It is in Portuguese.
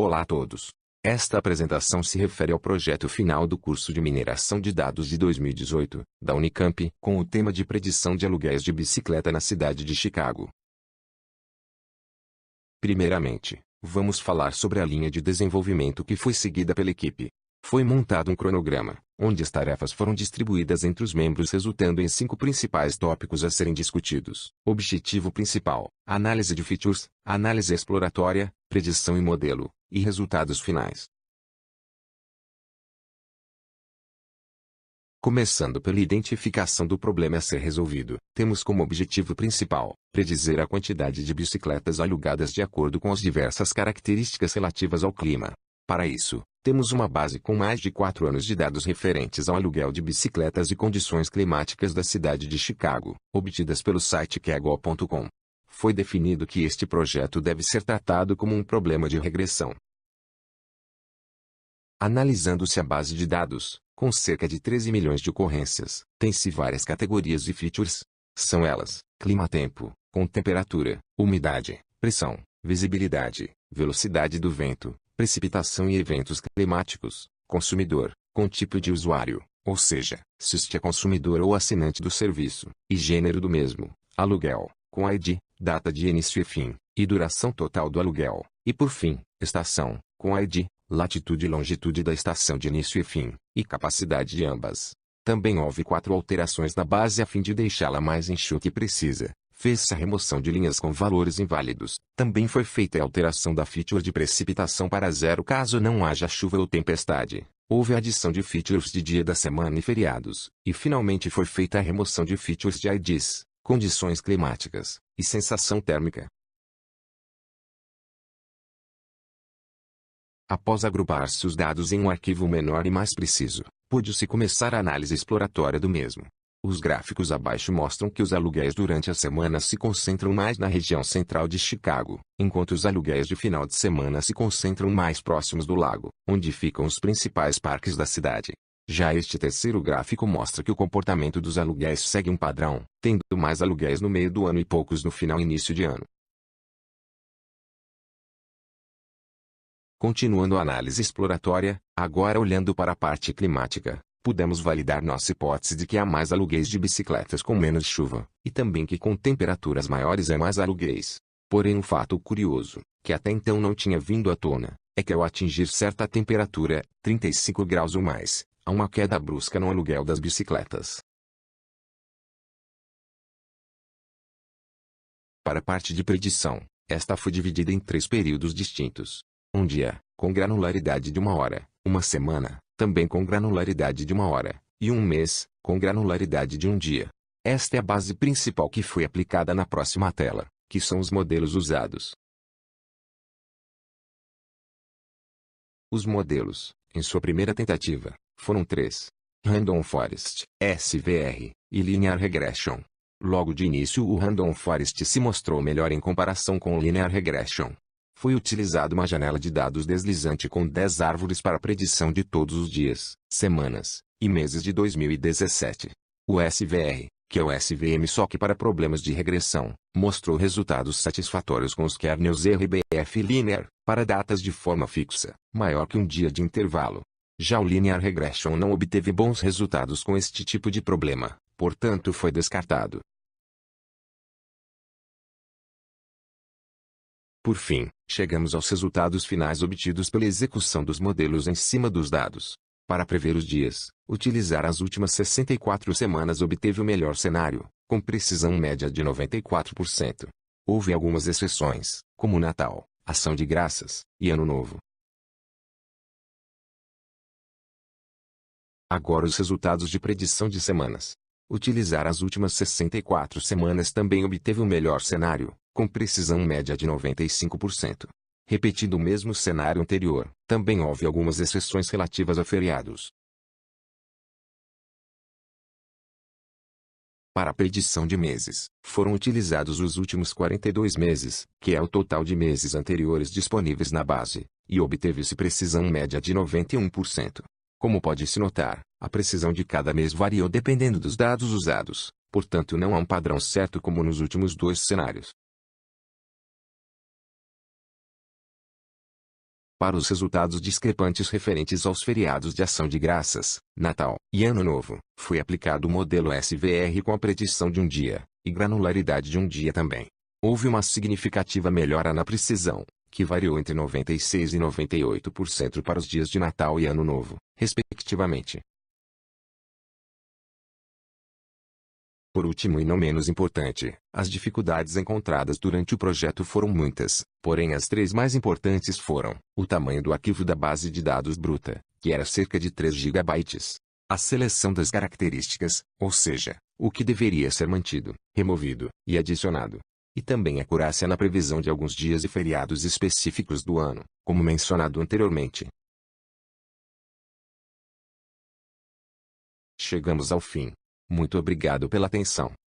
Olá a todos. Esta apresentação se refere ao projeto final do curso de Mineração de Dados de 2018, da Unicamp, com o tema de predição de aluguéis de bicicleta na cidade de Chicago. Primeiramente, vamos falar sobre a linha de desenvolvimento que foi seguida pela equipe. Foi montado um cronograma, onde as tarefas foram distribuídas entre os membros, resultando em 5 principais tópicos a serem discutidos. Objetivo principal: análise de features, análise exploratória, predição e modelo, e resultados finais. Começando pela identificação do problema a ser resolvido, temos como objetivo principal, predizer a quantidade de bicicletas alugadas de acordo com as diversas características relativas ao clima. Para isso, temos uma base com mais de 4 anos de dados referentes ao aluguel de bicicletas e condições climáticas da cidade de Chicago, obtidas pelo site kaggle.com. Foi definido que este projeto deve ser tratado como um problema de regressão. Analisando-se a base de dados, com cerca de 13 milhões de ocorrências, tem-se várias categorias e features. São elas: clima-tempo, com temperatura, umidade, pressão, visibilidade, velocidade do vento, precipitação e eventos climáticos, consumidor, com tipo de usuário, ou seja, se este é consumidor ou assinante do serviço, e gênero do mesmo, aluguel, com ID, data de início e fim, e duração total do aluguel, e por fim, estação, com ID, latitude e longitude da estação de início e fim, e capacidade de ambas. Também houve 4 alterações na base a fim de deixá-la mais enxuta e precisa. Fez-se a remoção de linhas com valores inválidos. Também foi feita a alteração da feature de precipitação para 0 caso não haja chuva ou tempestade. Houve a adição de features de dia da semana e feriados. E finalmente foi feita a remoção de features de IDs, condições climáticas, e sensação térmica. Após agrupar-se os dados em um arquivo menor e mais preciso, pôde-se começar a análise exploratória do mesmo. Os gráficos abaixo mostram que os aluguéis durante a semana se concentram mais na região central de Chicago, enquanto os aluguéis de final de semana se concentram mais próximos do lago, onde ficam os principais parques da cidade. Já este terceiro gráfico mostra que o comportamento dos aluguéis segue um padrão, tendo mais aluguéis no meio do ano e poucos no final e início de ano. Continuando a análise exploratória, agora olhando para a parte climática, pudemos validar nossa hipótese de que há mais aluguéis de bicicletas com menos chuva, e também que com temperaturas maiores há mais aluguéis. Porém um fato curioso, que até então não tinha vindo à tona, é que ao atingir certa temperatura, 35 graus ou mais, há uma queda brusca no aluguel das bicicletas. Para a parte de predição, esta foi dividida em 3 períodos distintos. Um dia, com granularidade de 1 hora, uma semana, também com granularidade de 1 hora, e um mês, com granularidade de 1 dia. Esta é a base principal que foi aplicada na próxima tela, que são os modelos usados. Os modelos, em sua primeira tentativa, foram 3. Random Forest, SVR, e Linear Regression. Logo de início o Random Forest se mostrou melhor em comparação com o Linear Regression. Foi utilizada uma janela de dados deslizante com 10 árvores para predição de todos os dias, semanas e meses de 2017. O SVR, que é o SVM só que para problemas de regressão, mostrou resultados satisfatórios com os kernels RBF Linear, para datas de forma fixa, maior que um dia de intervalo. Já o Linear Regression não obteve bons resultados com este tipo de problema, portanto foi descartado. Por fim, chegamos aos resultados finais obtidos pela execução dos modelos em cima dos dados. Para prever os dias, utilizar as últimas 64 semanas obteve o melhor cenário, com precisão média de 94%. Houve algumas exceções, como Natal, Ação de Graças e Ano Novo. Agora os resultados de predição de semanas. Utilizar as últimas 64 semanas também obteve o melhor cenário, com precisão média de 95%. Repetindo o mesmo cenário anterior, também houve algumas exceções relativas a feriados. Para a predição de meses, foram utilizados os últimos 42 meses, que é o total de meses anteriores disponíveis na base, e obteve-se precisão média de 91%. Como pode-se notar, a precisão de cada mês variou dependendo dos dados usados, portanto não há um padrão certo como nos últimos 2 cenários. Para os resultados discrepantes referentes aos feriados de Ação de Graças, Natal e Ano Novo, foi aplicado o modelo SVR com a predição de um dia, e granularidade de um dia também. Houve uma significativa melhora na precisão, que variou entre 96% e 98% para os dias de Natal e Ano Novo, respectivamente. Por último e não menos importante, as dificuldades encontradas durante o projeto foram muitas, porém as três mais importantes foram: o tamanho do arquivo da base de dados bruta, que era cerca de 3 GB, a seleção das características, ou seja, o que deveria ser mantido, removido e adicionado, e também a acurácia na previsão de alguns dias e feriados específicos do ano, como mencionado anteriormente. Chegamos ao fim. Muito obrigado pela atenção.